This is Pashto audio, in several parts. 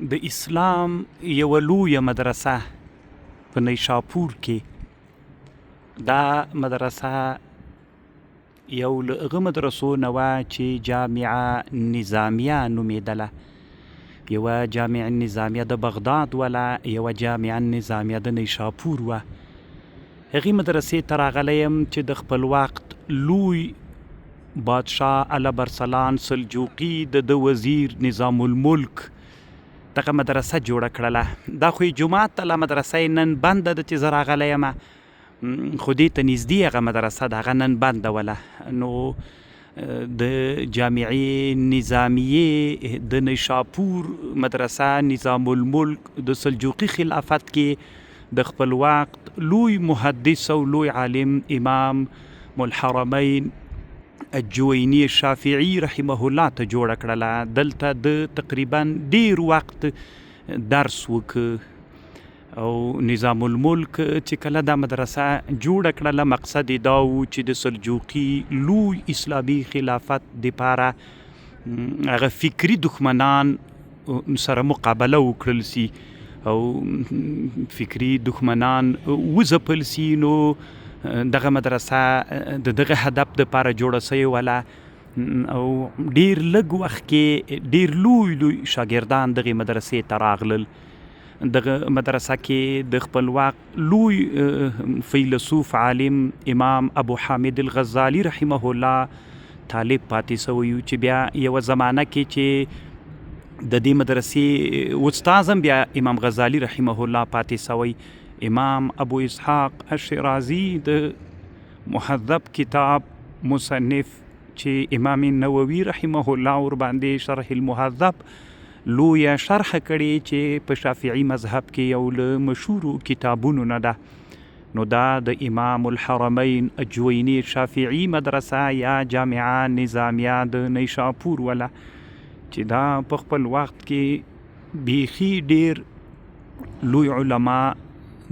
د اسلام یوه لویه مدرسه په نیشاپور کې دا مدرسه یو له هغه مدرسو نه وه چې جامعه نظامیه نومېدله. یوه جامعه نظامیه د بغداد وله، یوه جامعه نظامیه د نیشاپور وه. هغې مدرسې ته راغلی یم چې د خپل وخت لوی بادشاه علب ارسلان سلجوقي د وزیر نظام الملک دغه مدرسه جوړه کړله. دا خو یې جومات ته لا مدرسه یې نن بنده ده چې زه راغلی یم، خو دې ته نږدې هغه مدرسه ده، هغه نن بنده وله. نو د جامعې نظامیې د نیشاپور مدرسه نظام الملک د سلجوقي خلافت کې د خپل وخت لوی محدث او لوی عالم امام الحرمین الجویني شافعي رحمه الله ته جوړه کړله. دلته د تقریبا ډیر وخت درس وکړ او نظام الملک چې کله دا مدرسه جوړه کړله مقصد یې دا و چې د سلجوقي لوی اسلامي خلافت دپاره هغه فکري دښمنان سره مقابله وکړل سي او فکري دښمنان وځپل سي. نو دغه مدرسه د دغه هدف دپاره جوړه سوې وله او ډیر لږ وخت کې ډیر لوی شاګردان دغې مدرسې ته راغلل. دغه مدرسه کې د خپل وخت لوی فیلسوف عالم امام ابو حامد الغزالي رحمه الله طالب پاتې سوی و، چې بیا یوه زمانه کې چې د دې مدرسې استاد هم بیا امام غزالي رحمه الله پاتې سوی. امام ابو اسحاق الشیرازي د مهذب کتاب مصنف چې امام نووي رحمه الله ورباندې شرح المهذب لویه شرح کړې چې په شافعي مذهب کې یو له مشهورو کتابونو نه ده. نو دا د امام الحرمین الجویني شافعي مدرسه یا جامعه نظامیه د نیشاپور وله، چې دا په خپل وخت کې بیخي ډیر لوی علما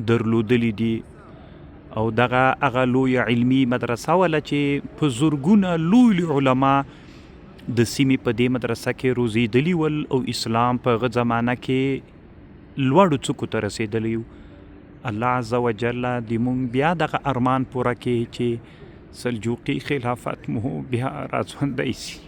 درلودلی دي او دغه هغه لوی علمي مدرسه وله چې په زرګونه لوی علما د سیمې په دې مدرسه کې روزېدلي ول او اسلام په هغه زمانه کې لوړو څوکو ته رسېدلی و. الله عز وجل دې مونږ بیا دغه ارمان پوره کړي چې سلجوقي خلافت مو بیا راژوندی سي.